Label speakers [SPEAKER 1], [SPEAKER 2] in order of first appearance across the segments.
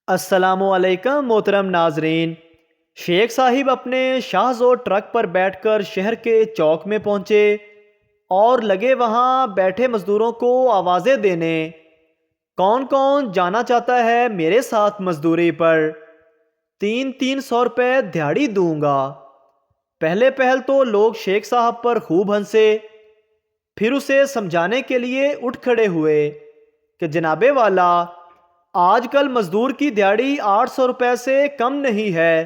[SPEAKER 1] السلام علیکم محترم ناظرین۔ شیخ صاحب اپنے شاہ زور ٹرک پر بیٹھ کر شہر کے چوک میں پہنچے اور لگے وہاں بیٹھے مزدوروں کو آوازیں دینے، کون کون جانا چاہتا ہے میرے ساتھ مزدوری پر؟ 300 روپے دہاڑی دوں گا۔ پہلے پہل تو لوگ شیخ صاحب پر خوب ہنسے، پھر اسے سمجھانے کے لیے اٹھ کھڑے ہوئے کہ جناب والا، آج کل مزدور کی دیہڑی 800 روپے سے کم نہیں ہے،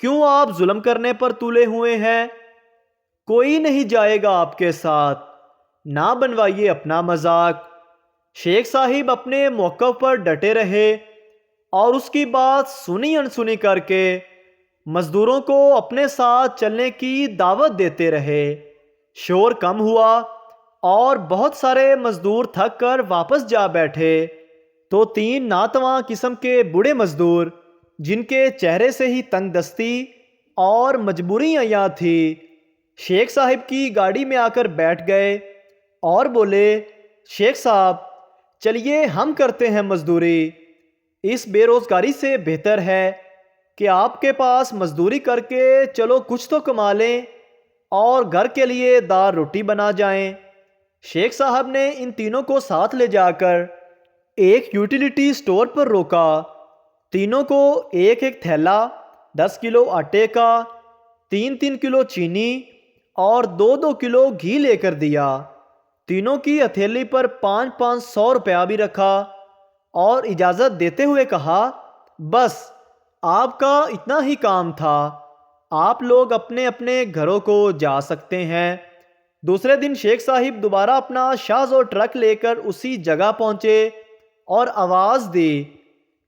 [SPEAKER 1] کیوں آپ ظلم کرنے پر تولے ہوئے ہیں؟ کوئی نہیں جائے گا آپ کے ساتھ، نہ بنوائیے اپنا مذاق۔ شیخ صاحب اپنے موقف پر ڈٹے رہے اور اس کی بات سنی انسنی کر کے مزدوروں کو اپنے ساتھ چلنے کی دعوت دیتے رہے۔ شور کم ہوا اور بہت سارے مزدور تھک کر واپس جا بیٹھے تو 3 ناتواں قسم کے بوڑھے مزدور، جن کے چہرے سے ہی تنگ دستی اور مجبوری عیاں تھی، شیخ صاحب کی گاڑی میں آ کر بیٹھ گئے اور بولے، شیخ صاحب چلیے ہم کرتے ہیں مزدوری، اس بے روزگاری سے بہتر ہے کہ آپ کے پاس مزدوری کر کے چلو کچھ تو کما لیں اور گھر کے لیے دال روٹی بنا جائیں۔ شیخ صاحب نے ان تینوں کو ساتھ لے جا کر ایک یوٹیلیٹی سٹور پر روکا۔ تینوں کو ایک ایک تھیلا 10 کلو آٹے کا، 3 کلو چینی اور 2 کلو گھی لے کر دیا۔ تینوں کی ہتھیلی پر 500 روپیہ بھی رکھا اور اجازت دیتے ہوئے کہا، بس آپ کا اتنا ہی کام تھا، آپ لوگ اپنے اپنے گھروں کو جا سکتے ہیں۔ دوسرے دن شیخ صاحب دوبارہ اپنا شاہ زور ٹرک لے کر اسی جگہ پہنچے اور آواز دی،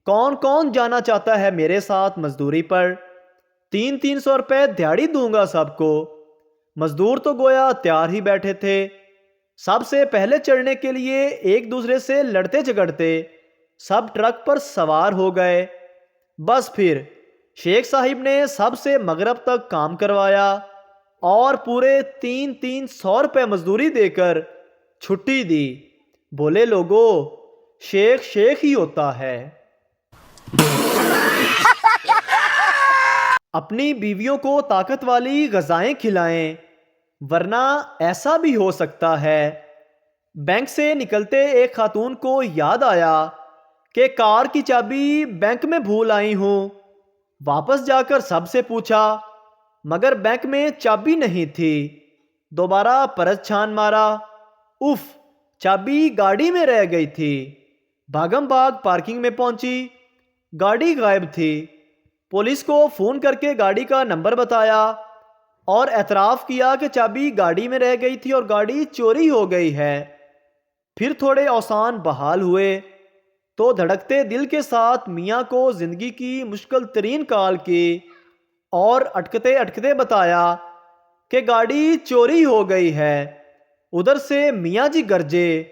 [SPEAKER 1] کون کون جانا چاہتا ہے میرے ساتھ مزدوری پر؟ 300 روپے دہاڑی دوں گا سب کو۔ مزدور تو گویا تیار ہی بیٹھے تھے، سب سے پہلے چڑھنے کے لیے ایک دوسرے سے لڑتے جھگڑتے سب ٹرک پر سوار ہو گئے۔ بس پھر شیخ صاحب نے سب سے مغرب تک کام کروایا اور پورے 300 روپے مزدوری دے کر چھٹی دی۔ بولے، لوگو، شیخ شیخ ہی ہوتا ہے۔ اپنی بیویوں کو طاقت والی غذائیں کھلائیں، ورنہ ایسا بھی ہو سکتا ہے۔ بینک سے نکلتے ایک خاتون کو یاد آیا کہ کار کی چابی بینک میں بھول آئی ہوں۔ واپس جا کر سب سے پوچھا، مگر بینک میں چابی نہیں تھی۔ دوبارہ پرچھ چھان مارا، اف، چابی گاڑی میں رہ گئی تھی۔ بھاگم بھاگ پارکنگ میں پہنچی، گاڑی غائب تھی۔ پولیس کو فون کر کے گاڑی کا نمبر بتایا اور اعتراف کیا کہ چابی گاڑی میں رہ گئی تھی اور گاڑی چوری ہو گئی ہے۔ پھر تھوڑے اوسان بحال ہوئے تو دھڑکتے دل کے ساتھ میاں کو زندگی کی مشکل ترین کال کی اور اٹکتے اٹکتے بتایا کہ گاڑی چوری ہو گئی ہے۔ ادھر سے میاں جی گرجے،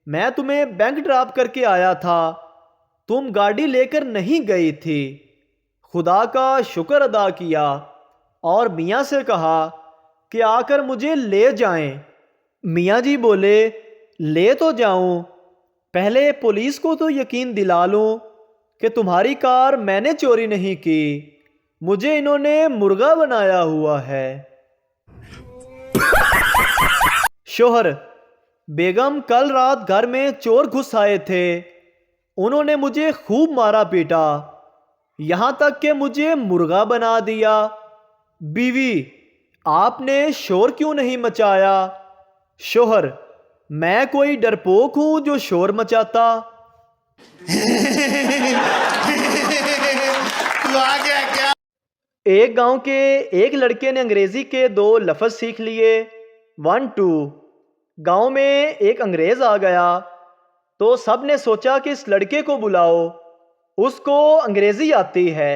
[SPEAKER 1] میں تمہیں بینک ڈراپ کر کے آیا تھا، تم گاڑی لے کر نہیں گئی تھی۔ خدا کا شکر ادا کیا اور میاں سے کہا کہ آ کر مجھے لے جائیں۔ میاں جی بولے، لے تو جاؤں، پہلے پولیس کو تو یقین دلا لوں کہ تمہاری کار میں نے چوری نہیں کی، مجھے انہوں نے مرغا بنایا ہوا ہے۔ شوہر، بیگم کل رات گھر میں چور گھس آئے تھے، انہوں نے مجھے خوب مارا پیٹا، یہاں تک کہ مجھے مرغا بنا دیا۔ بیوی، آپ نے شور کیوں نہیں مچایا؟ شوہر، میں کوئی ڈرپوک ہوں جو شور مچاتا؟ ایک گاؤں کے ایک لڑکے نے انگریزی کے 2 لفظ سیکھ لیے، 1 2۔ گاؤں میں ایک انگریز آ گیا تو سب نے سوچا کہ اس لڑکے کو بلاؤ، اس کو انگریزی آتی ہے،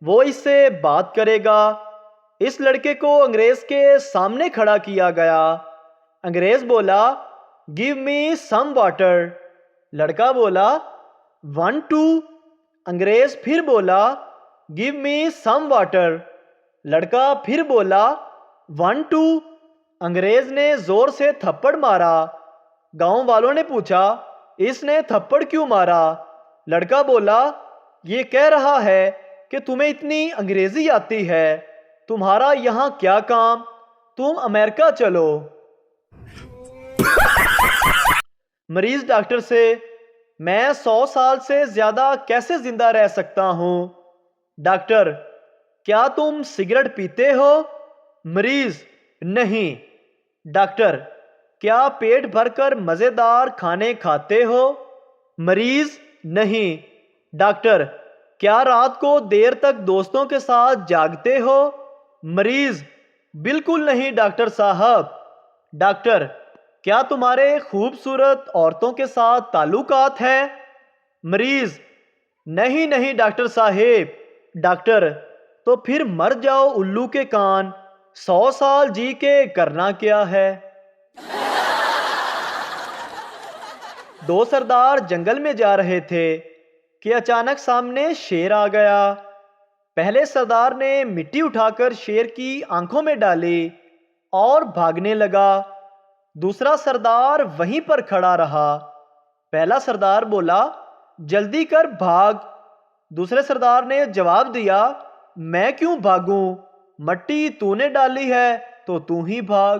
[SPEAKER 1] وہ اس سے بات کرے گا۔ اس لڑکے کو انگریز کے سامنے کھڑا کیا گیا۔ انگریز بولا، گیو می سم واٹر۔ لڑکا بولا، 1 2۔ انگریز پھر بولا، گیو می سم واٹر۔ لڑکا پھر بولا، 1 2۔ انگریز نے زور سے تھپڑ مارا۔ گاؤں والوں نے پوچھا، اس نے تھپڑ کیوں مارا؟ لڑکا بولا، یہ کہہ رہا ہے کہ تمہیں اتنی انگریزی آتی ہے، تمہارا یہاں کیا کام، تم امریکہ چلو۔ مریض ڈاکٹر سے: میں 100 سال سے زیادہ کیسے زندہ رہ سکتا ہوں؟ ڈاکٹر: کیا تم سگریٹ پیتے ہو؟ مریض: نہیں۔ ڈاکٹر: کیا پیٹ بھر کر مزیدار کھانے کھاتے ہو؟ مریض: نہیں۔ ڈاکٹر: کیا رات کو دیر تک دوستوں کے ساتھ جاگتے ہو؟ مریض: بالکل نہیں ڈاکٹر صاحب۔ ڈاکٹر: کیا تمہارے خوبصورت عورتوں کے ساتھ تعلقات ہیں؟ مریض: نہیں ڈاکٹر صاحب۔ ڈاکٹر: تو پھر مر جاؤ الو کے کان، 100 سال جی کے کرنا کیا ہے؟ دو سردار جنگل میں جا رہے تھے کہ اچانک سامنے شیر آ گیا۔ پہلے سردار نے مٹی اٹھا کر شیر کی آنکھوں میں ڈالی اور بھاگنے لگا۔ دوسرا سردار وہیں پر کھڑا رہا۔ پہلا سردار بولا: جلدی کر بھاگ۔ دوسرے سردار نے جواب دیا: میں کیوں بھاگوں؟ مٹی تو نے ڈالی ہے تو تو ہی بھاگ۔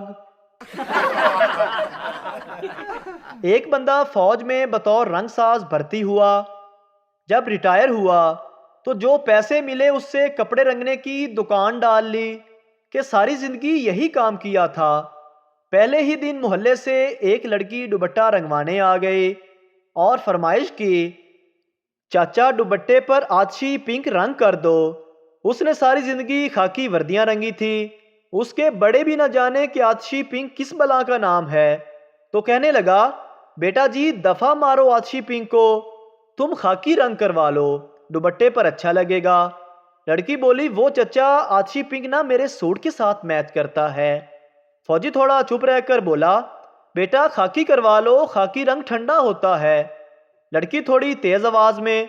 [SPEAKER 1] ایک بندہ فوج میں بطور رنگ ساز بھرتی ہوا۔ جب ریٹائر ہوا تو جو پیسے ملے اس سے کپڑے رنگنے کی دکان ڈال لی کہ ساری زندگی یہی کام کیا تھا۔ پہلے ہی دن محلے سے ایک لڑکی دوپٹہ رنگوانے آ گئی اور فرمائش کی: چاچا دوپٹے پر آتشی پنک رنگ کر دو۔ اس نے ساری زندگی خاکی وردیاں رنگی تھی، اس کے بڑے بھی نہ جانے کہ آتشی پنک کس بلا کا نام ہے، تو کہنے لگا: بیٹا جی دفعہ مارو آتشی پنک کو، تم خاکی رنگ کروا لو، دوپٹے پر اچھا لگے گا۔ لڑکی بولی: وہ چچا آتشی پنک نہ میرے سوٹ کے ساتھ میچ کرتا ہے۔ فوجی تھوڑا چپ رہ کر بولا: بیٹا خاکی کروا لو، خاکی رنگ ٹھنڈا ہوتا ہے۔ لڑکی تھوڑی تیز آواز میں: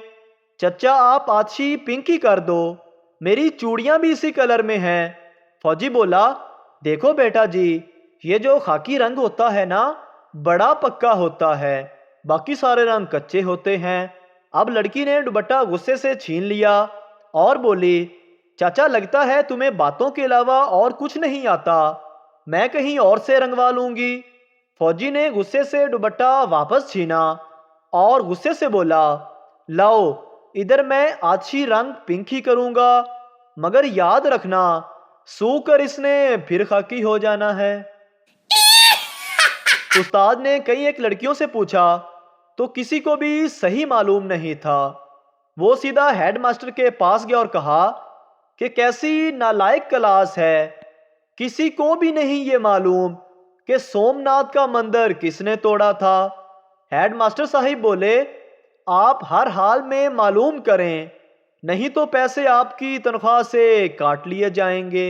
[SPEAKER 1] چچا آپ آتشی پنک ہی کر دو، میری چوڑیاں بھی اسی کلر میں ہیں۔ فوجی بولا: دیکھو بیٹا جی، یہ جو خاکی رنگ ہوتا ہے نا، بڑا پکا ہوتا ہے، باقی سارے رنگ کچے ہوتے ہیں۔ اب لڑکی نے دوپٹہ غصے سے چھین لیا اور بولی: چاچا لگتا ہے تمہیں باتوں کے علاوہ اور کچھ نہیں آتا، میں کہیں اور سے رنگوا لوں گی۔ فوجی نے غصے سے دوپٹہ واپس چھینا اور غصے سے بولا: لاؤ ادھر، میں آتشی رنگ پنک ہی کروں گا، مگر یاد رکھنا سو کر اس نے پھر خاکی ہو جانا ہے۔ استاد نے کئی ایک لڑکیوں سے پوچھا تو کسی کو بھی صحیح معلوم نہیں تھا۔ وہ سیدھا ہیڈ ماسٹر کے پاس گیا اور کہا کہ کیسی نالائق کلاس ہے، کسی کو بھی نہیں یہ معلوم کہ سومناتھ کا مندر کس نے توڑا تھا۔ ہیڈ ماسٹر صاحب بولے: آپ ہر حال میں معلوم کریں، نہیں تو پیسے آپ کی تنخواہ سے کاٹ لیے جائیں گے۔